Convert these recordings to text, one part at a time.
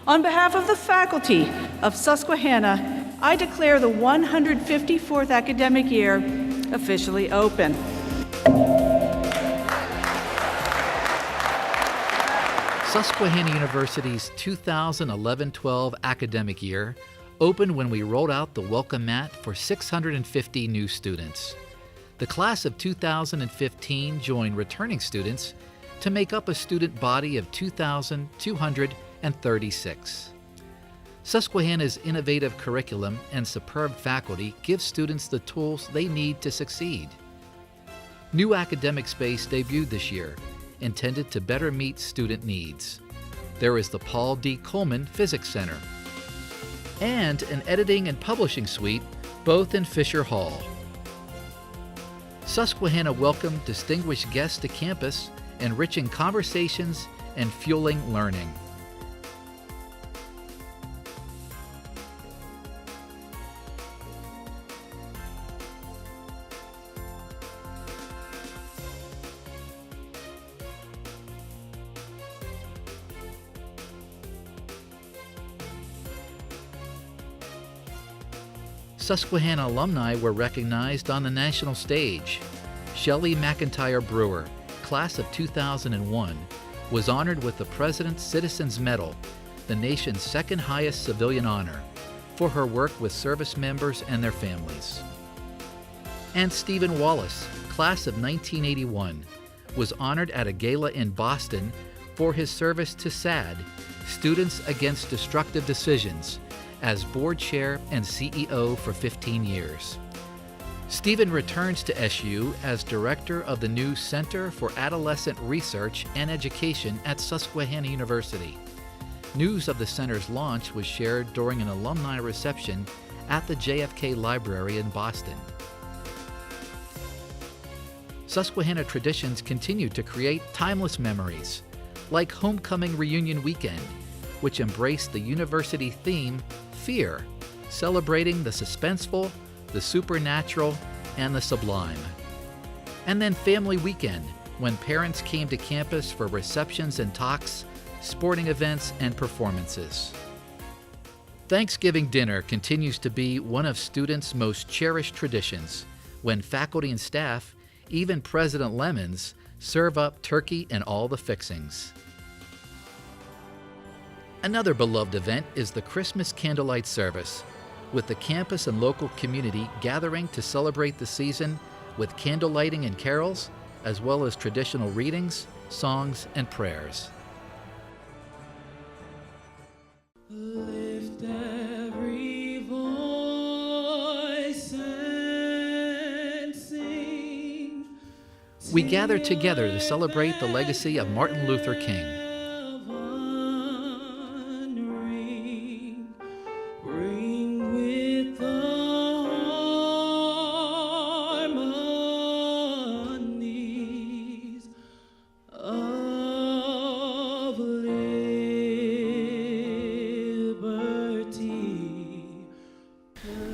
On behalf of the faculty of Susquehanna, I declare the 154th academic year officially open. Susquehanna University's 2011-12 academic year opened when we rolled out the welcome mat for 650 new students. The class of 2015 joined returning students to make up a student body of 2,236. Susquehanna's innovative curriculum and superb faculty give students the tools they need to succeed. New academic space debuted this year, intended to better meet student needs. There is the Paul D. Coleman Physics Center and an editing and publishing suite, both in Fisher Hall. Susquehanna welcomed distinguished guests to campus, enriching conversations and fueling learning. Susquehanna alumni were recognized on the national stage. Shelley McIntyre Brewer, class of 2001, was honored with the President's Citizens Medal, the nation's second highest civilian honor, for her work with service members and their families. And Stephen Wallace, class of 1981, was honored at a gala in Boston for his service to SAD, Students Against Destructive Decisions, as board chair and CEO for 15 years. Stephen returns to SU as director of the new Center for Adolescent Research and Education at Susquehanna University. News of the center's launch was shared during an alumni reception at the JFK Library in Boston. Susquehanna traditions continue to create timeless memories, like Homecoming Reunion Weekend, which embraced the university theme, Fear, celebrating the suspenseful, the supernatural, and the sublime. And then Family Weekend, when parents came to campus for receptions and talks, sporting events, and performances. Thanksgiving dinner continues to be one of students' most cherished traditions, when faculty and staff, even President Lemons, serve up turkey and all the fixings. Another beloved event is the Christmas Candlelight Service, with the campus and local community gathering to celebrate the season with candle lighting and carols, as well as traditional readings, songs, and prayers. Lift every voice and sing. We gather together to celebrate the legacy of Martin Luther King.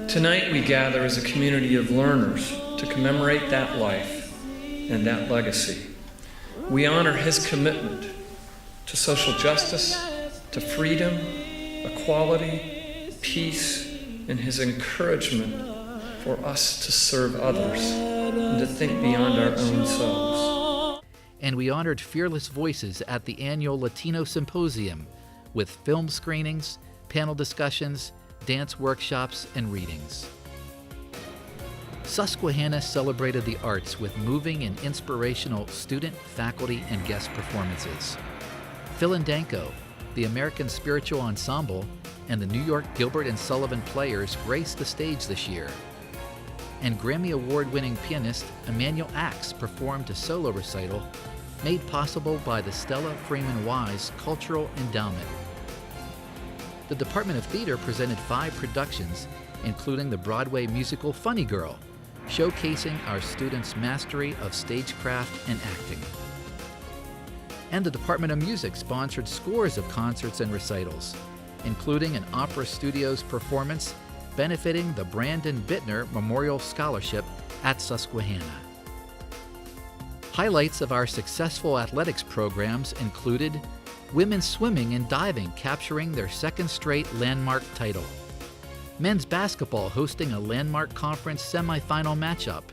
Tonight we gather as a community of learners to commemorate that life and that legacy. We honor his commitment to social justice, to freedom, equality, peace, and his encouragement for us to serve others and to think beyond our own selves. And we honored fearless voices at the annual Latino Symposium with film screenings, panel discussions, dance workshops, and readings. Susquehanna celebrated the arts with moving and inspirational student, faculty, and guest performances. Philandanko, the American Spiritual Ensemble, and the New York Gilbert and Sullivan Players graced the stage this year. And Grammy Award-winning pianist Emmanuel Axe performed a solo recital made possible by the Stella Freeman Wise Cultural Endowment. The Department of Theater presented 5 productions, including the Broadway musical Funny Girl, showcasing our students' mastery of stagecraft and acting. And the Department of Music sponsored scores of concerts and recitals, including an Opera Studios performance benefiting the Brandon Bittner Memorial Scholarship at Susquehanna. Highlights of our successful athletics programs included Women's swimming and diving capturing their second straight landmark title. Men's basketball hosting a landmark conference semifinal matchup.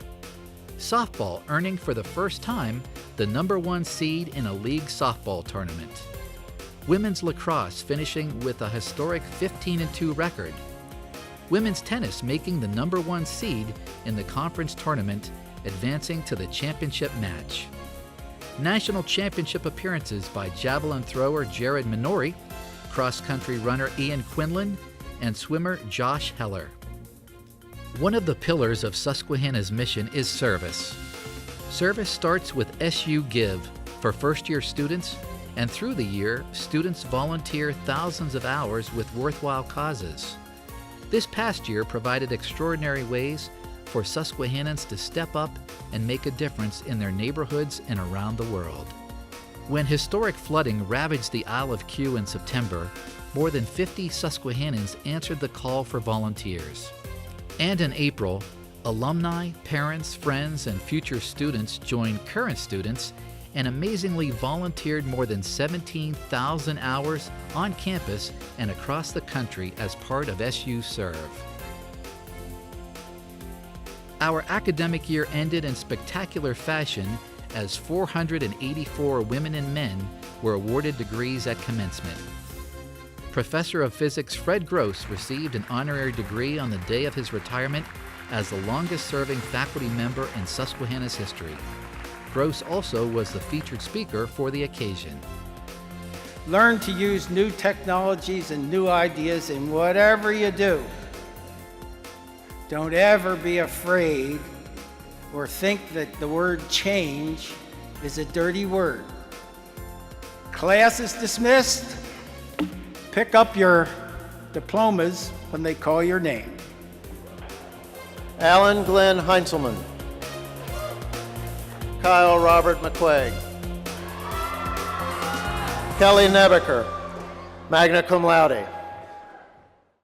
Softball earning for the first time the #1 seed in a league softball tournament. Women's lacrosse finishing with a historic 15-2 record. Women's tennis making the #1 seed in the conference tournament, advancing to the championship match. National championship appearances by javelin thrower Jared Minori, cross-country runner Ian Quinlan, and swimmer Josh Heller. One of the pillars of Susquehanna's mission is service. Service starts with SU Give for first-year students, and through the year, students volunteer thousands of hours with worthwhile causes. This past year provided extraordinary ways for Susquehannans to step up and make a difference in their neighborhoods and around the world. When historic flooding ravaged the Isle of Q in September, more than 50 Susquehannans answered the call for volunteers. And in April, alumni, parents, friends, and future students joined current students and amazingly volunteered more than 17,000 hours on campus and across the country as part of SU Serve. Our academic year ended in spectacular fashion as 484 women and men were awarded degrees at commencement. Professor of Physics Fred Gross received an honorary degree on the day of his retirement as the longest-serving faculty member in Susquehanna's history. Gross also was the featured speaker for the occasion. Learn to use new technologies and new ideas in whatever you do. Don't ever be afraid or think that the word change is a dirty word. Class is dismissed. Pick up your diplomas when they call your name. Alan Glenn Heinzelman. Kyle Robert McQuaig. Kelly Nebeker, magna cum laude.